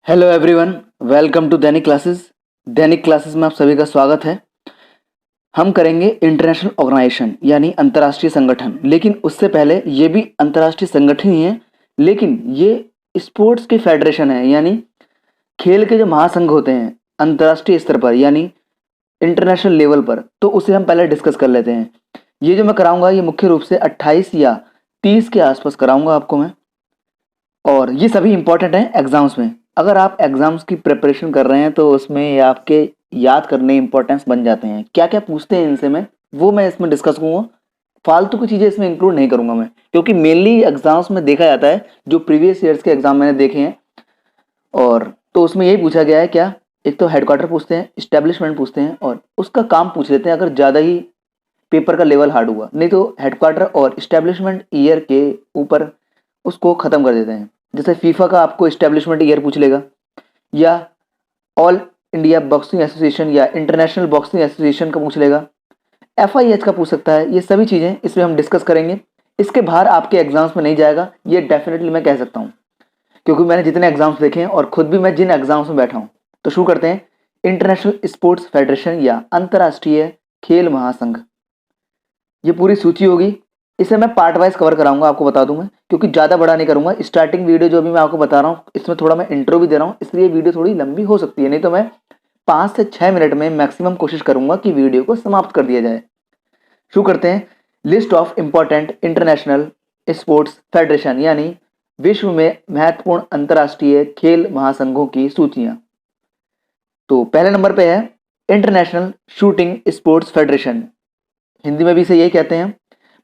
Hello everyone, welcome to Dainik classes. Dainik classes में आप सभी का स्वागत है। हम करेंगे इंटरनेशनल ऑर्गेनाइजेशन यानी अंतर्राष्ट्रीय संगठन। लेकिन उससे पहले ये भी अंतर्राष्ट्रीय संगठन ही है, लेकिन ये स्पोर्ट्स के फेडरेशन है, यानी खेल के जो महासंघ होते हैं अंतर्राष्ट्रीय स्तर पर यानी इंटरनेशनल लेवल पर, तो उसे हम पहले डिस्कस कर लेते हैं। ये जो मैं कराऊंगा ये मुख्य रूप से 28 या 30 के आसपास कराऊंगा आपको मैं, और ये सभी इंपॉर्टेंट हैं एग्जाम्स में। अगर आप एग्जाम्स की प्रिपरेशन कर रहे हैं तो उसमें ये आपके याद करने इंपॉर्टेंस बन जाते हैं। क्या क्या पूछते हैं इनसे मैं इसमें डिस्कस करूंगा। फालतू की चीजें इसमें इंक्लूड नहीं करूंगा मैं, क्योंकि मेनली एग्जाम्स में देखा जाता है जो प्रीवियस ईयर्स के एग्जाम मैंने देखे हैं, और तो उसमें यही पूछा गया है। क्या, एक तो हेडक्वार्टर पूछते हैं, इस्टेब्लिशमेंट पूछते हैं, और उसका काम पूछ लेते हैं अगर ज्यादा ही पेपर का लेवल हार्ड हुआ। नहीं तो हेडक्वार्टर और इस्टेब्लिशमेंट ईयर के ऊपर उसको खत्म कर देते हैं। जैसे फीफा का आपको इस्टेब्लिशमेंट ईयर पूछ लेगा, या ऑल इंडिया बॉक्सिंग एसोसिएशन या इंटरनेशनल बॉक्सिंग एसोसिएशन का पूछ लेगा, एफआईएच का पूछ सकता है। ये सभी चीजें इसमें हम डिस्कस करेंगे। इसके बाहर आपके एग्जाम्स में नहीं जाएगा, ये डेफिनेटली मैं कह सकता हूँ, क्योंकि मैंने जितने एग्जाम्स देखे हैं और खुद भी मैं जिन एग्जाम्स में बैठा हूँ। तो शुरू करते हैं। इंटरनेशनल स्पोर्ट्स फेडरेशन या अंतर्राष्ट्रीय खेल महासंघ, ये पूरी सूची होगी। इसे मैं पार्ट वाइज कवर कराऊंगा, आपको बता दूं मैं, क्योंकि ज़्यादा बड़ा नहीं करूंगा। स्टार्टिंग वीडियो जो अभी मैं आपको बता रहा हूँ इसमें थोड़ा मैं इंट्रो भी दे रहा हूँ, इसलिए वीडियो थोड़ी लंबी हो सकती है। नहीं तो मैं 5 से 6 मिनट में मैक्सिमम कोशिश करूंगा कि वीडियो को समाप्त कर दिया जाए। शुरू करते हैं। List of important international sports federation यानी विश्व में महत्वपूर्ण अंतर्राष्ट्रीय खेल महासंघों की सूचियां। तो पहले नंबर पे है international shooting sports federation, Hindi में भी इसे यही कहते हैं।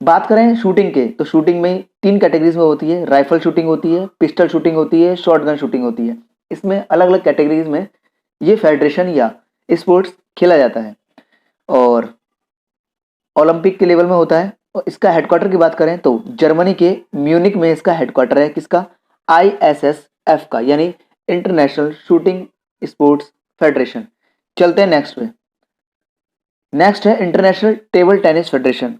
बात करें शूटिंग के, तो शूटिंग में 3 कैटेगरीज में होती है। राइफल शूटिंग होती है, पिस्टल शूटिंग होती है, शॉर्ट गन शूटिंग होती है। इसमें अलग अलग कैटेगरीज में ये फेडरेशन या स्पोर्ट्स खेला जाता है, और ओलंपिक के लेवल में होता है। और इसका हेडक्वार्टर की बात करें तो जर्मनी के म्यूनिक में इसका हेडक्वार्टर है। किसका? ISSF का, यानी इंटरनेशनल शूटिंग स्पोर्ट्स फेडरेशन। चलते हैं नेक्स्ट पे। नेक्स्ट है इंटरनेशनल टेबल टेनिस फेडरेशन,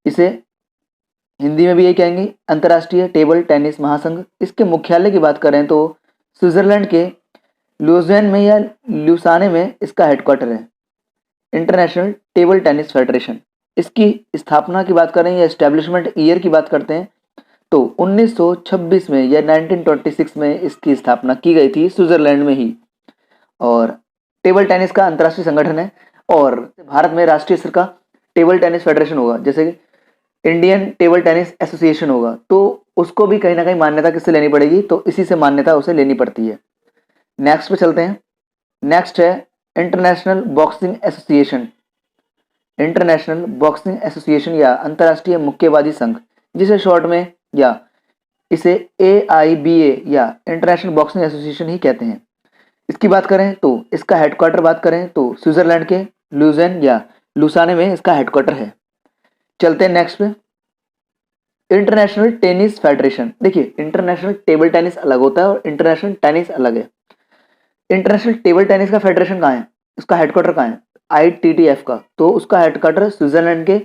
इसे हिंदी में भी यही कहेंगे अंतर्राष्ट्रीय टेबल टेनिस महासंघ। इसके मुख्यालय की बात करें तो स्विट्जरलैंड के लुज़ेन में या ल्यूसाने में इसका हेडक्वार्टर है। इंटरनेशनल टेबल टेनिस फेडरेशन, इसकी स्थापना की बात करें या एस्टेब्लिशमेंट ईयर की बात करते हैं तो 1926 में या 1926 में इसकी स्थापना की गई थी स्विट्जरलैंड में ही। और टेबल टेनिस का अंतर्राष्ट्रीय संगठन है, और भारत में राष्ट्रीय स्तर का टेबल टेनिस फेडरेशन होगा, जैसे इंडियन टेबल टेनिस एसोसिएशन होगा, तो उसको भी कहीं ना कहीं मान्यता किससे लेनी पड़ेगी, तो इसी से मान्यता उसे लेनी पड़ती है। नेक्स्ट पे चलते हैं। नेक्स्ट है international boxing association. International boxing association या अंतर्राष्ट्रीय मुक्केबाजी संघ, जिसे शॉर्ट में या इसे AIBA या इंटरनेशनल बॉक्सिंग एसोसिएशन ही कहते हैं। इसकी बात करें तो इसका हेडक्वार्टर बात करें तो स्विट्जरलैंड के लुज़ेन या लुसाने में इसका हेडक्वार्टर है। चलते हैं नेक्स्ट पे। इंटरनेशनल टेनिस फेडरेशन, देखिए इंटरनेशनल टेबल टेनिस अलग होता है और इंटरनेशनल टेनिस अलग है। इंटरनेशनल टेबल टेनिस का फेडरेशन कहाँ है, उसका हेडक्वार्टर कहाँ है? ITTF का, तो उसका हेडक्वार्टर स्विट्जरलैंड के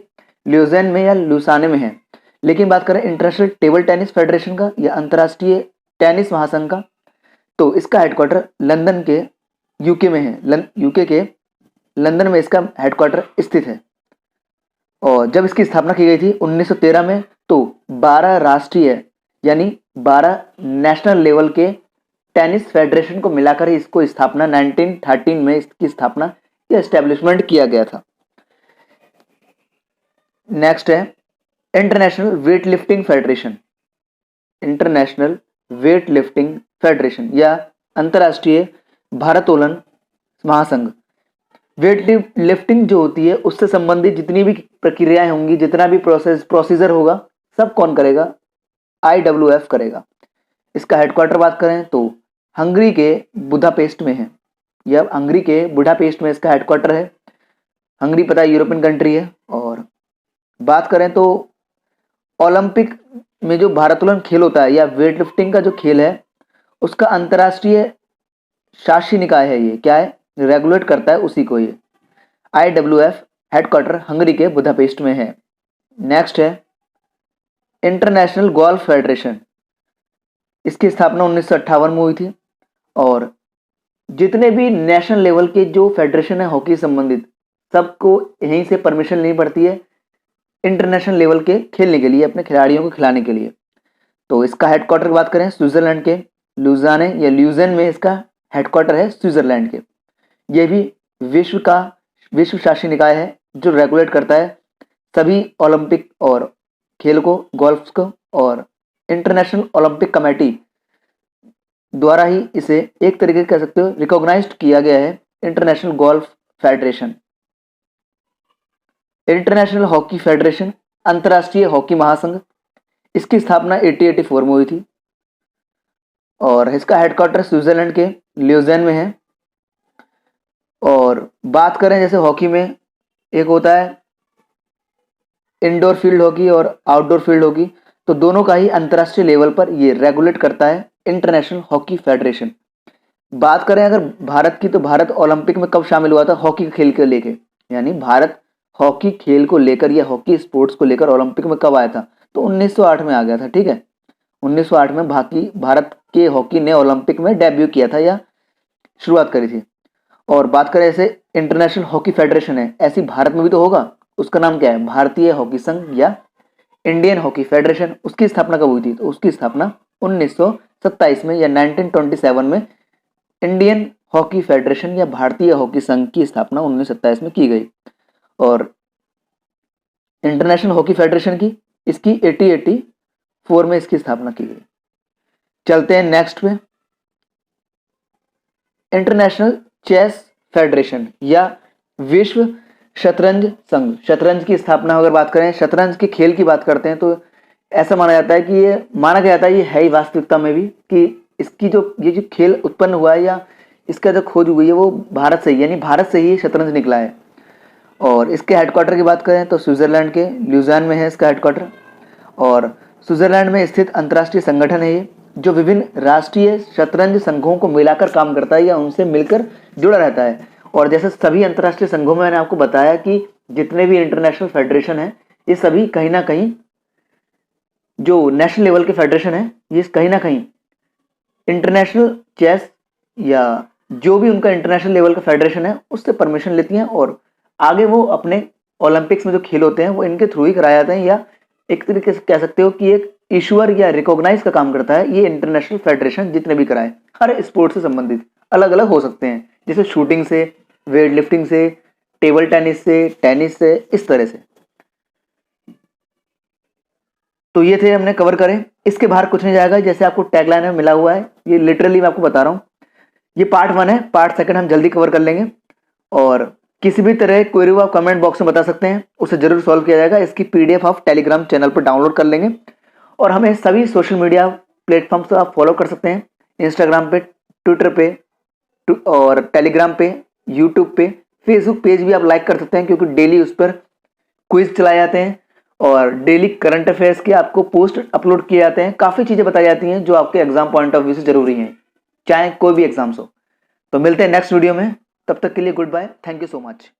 ल्यूजेन में या लुसाने में है। लेकिन बात करें इंटरनेशनल टेबल टेनिस फेडरेशन का या अंतर्राष्ट्रीय टेनिस महासंघ का, तो इसका हेडक्वार्टर लंदन के यूके में है। यूके के लंदन में इसका हेडक्वार्टर स्थित है। और जब इसकी स्थापना की गई थी 1913 में, तो 12 राष्ट्रीय यानी 12 नेशनल लेवल के टेनिस फेडरेशन को मिलाकर ही इसको स्थापना 1913 में इसकी स्थापना या एस्टेब्लिशमेंट किया गया था। नेक्स्ट है international weight lifting federation. International weight lifting federation या अंतर्राष्ट्रीय भारोत्तोलन महासंघ। वेट लिफ्टिंग जो होती है उससे संबंधित जितनी भी प्रक्रियाएं होंगी, जितना भी प्रोसीजर होगा, सब कौन करेगा? IWF करेगा। इसका हेडक्वार्टर बात करें तो हंगरी के बुडापेस्ट में है, या हंगरी के बुडापेस्ट में इसका हेडक्वार्टर है। हंगरी पता है यूरोपियन कंट्री है। और बात करें तो ओलंपिक में जो भारोत्तोलन खेल होता है या वेट लिफ्टिंग का जो खेल है, उसका अंतर्राष्ट्रीय शासी निकाय है। ये क्या है? रेगुलेट करता है उसी को ये। IWF हेडक्वार्टर हंगरी के बुडापेस्ट में है। नेक्स्ट है इंटरनेशनल गोल्फ फेडरेशन। इसकी स्थापना 1958 में हुई थी। और जितने भी नेशनल लेवल के जो फेडरेशन है हॉकी संबंधित, सबको यहीं से परमिशन लेनी पड़ती है इंटरनेशनल लेवल के खेलने के लिए, अपने खिलाड़ियों को खिलाने के लिए। तो इसका हेडक्वार्टर की बात करें स्विट्जरलैंड के लुजाने या ल्यूजेन में इसका हेडक्वार्टर है स्विट्जरलैंड के। ये भी विश्व शासी निकाय है जो रेगुलेट करता है सभी ओलंपिक और खेल को, गोल्फ को, और इंटरनेशनल ओलंपिक कमेटी द्वारा ही इसे एक तरीके से कह सकते हो रिकॉग्नाइज्ड किया गया है international golf federation. International hockey federation, अंतर्राष्ट्रीय हॉकी महासंघ, इसकी स्थापना 1884 में हुई थी और इसका हेडक्वार्टर स्विट्जरलैंड के ल्यूजेन में है। और बात करें जैसे हॉकी में एक होता है इंडोर फील्ड हॉकी और आउटडोर फील्ड हॉकी, तो दोनों का ही अंतर्राष्ट्रीय लेवल पर ये रेगुलेट करता है इंटरनेशनल हॉकी फेडरेशन। बात करें अगर भारत की, तो भारत ओलंपिक में कब शामिल हुआ था हॉकी खेल को लेके, यानी भारत हॉकी खेल को लेकर या हॉकी स्पोर्ट्स को लेकर ओलंपिक में कब आया था, तो 1908 में आ गया था। ठीक है, 1908 में भारत के हॉकी ने ओलंपिक में डेब्यू किया था या शुरुआत करी थी। और बात करें ऐसे इंटरनेशनल हॉकी फेडरेशन है, ऐसी भारत में भी तो होगा, उसका नाम क्या है, भारतीय हॉकी संघ या इंडियन हॉकी फेडरेशन। उसकी स्थापना कब हुई थी, तो उसकी स्थापना 1927 में या 1927 में इंडियन हॉकी फेडरेशन या भारतीय हॉकी संघ की स्थापना 1927 में की गई। और इंटरनेशनल हॉकी फेडरेशन की इसकी 1884 में इसकी स्थापना की गई। चलते हैं नेक्स्ट पे, इंटरनेशनल चेस फेडरेशन या विश्व शतरंज संघ। शतरंज की स्थापना अगर बात करें, शतरंज के खेल की बात करते हैं, तो ऐसा माना जाता है कि ये माना गया जाता है, ये है ही वास्तविकता में भी, कि इसकी ये जो खेल उत्पन्न हुआ है या इसका जो खोज हुई है वो भारत से ही, यानी भारत से ही शतरंज निकला है। और इसके हेडक्वार्टर की बात करें तो स्विट्जरलैंड के ल्यूजान में है इसका हेडक्वार्टर। और स्विट्जरलैंड में स्थित अंतर्राष्ट्रीय संगठन है ये, जो विभिन्न राष्ट्रीय शतरंज संघों को मिलाकर काम करता है या उनसे मिलकर जुड़ा रहता है। और जैसे सभी अंतर्राष्ट्रीय संघों में मैंने आपको बताया कि जितने भी इंटरनेशनल फेडरेशन है, ये सभी कहीं ना कहीं जो नेशनल लेवल के फेडरेशन है, ये कहीं ना कहीं इंटरनेशनल चेस या जो भी उनका इंटरनेशनल लेवल का फेडरेशन है उससे परमिशन लेती हैं और आगे वो अपने ओलंपिक्स में जो खेल होते हैं वो इनके थ्रू ही कराए जाते हैं, या एक तरीके से कह सकते हो कि एक ईश्वर या रिकॉग्नाइज का काम करता है ये इंटरनेशनल फेडरेशन जितने भी कराए। हर स्पोर्ट्स से संबंधित अलग अलग हो सकते हैं, जैसे शूटिंग से, वेट लिफ्टिंग से, टेबल टेनिस से, इस तरह से। तो ये थे हमने कवर करें, इसके बाहर कुछ नहीं जाएगा। जैसे आपको टैगलाइन में मिला हुआ है, ये लिटरली मैं आपको बता रहा हूँ, ये पार्ट 1 है, पार्ट 2 हम जल्दी कवर कर लेंगे। और किसी भी तरह क्वेरी आप कमेंट बॉक्स में बता सकते हैं, उसे जरूर सॉल्व किया जाएगा। इसकी पीडीएफ आप टेलीग्राम चैनल पर डाउनलोड कर लेंगे और हमें सभी सोशल मीडिया प्लेटफॉर्म से आप फॉलो कर सकते हैं, इंस्टाग्राम पे, ट्विटर पे और टेलीग्राम पे, यूट्यूब पे, फेसबुक पेज भी आप लाइक कर सकते हैं, क्योंकि डेली उस पर क्विज चलाए जाते हैं और डेली करंट अफेयर्स के आपको पोस्ट अपलोड किए जाते हैं। काफ़ी चीज़ें बताई जाती हैं जो आपके एग्जाम पॉइंट ऑफ व्यू से जरूरी हैं, चाहे कोई भी एग्जाम्स हो। तो मिलते हैं नेक्स्ट वीडियो में, तब तक के लिए goodbye, thank you so much.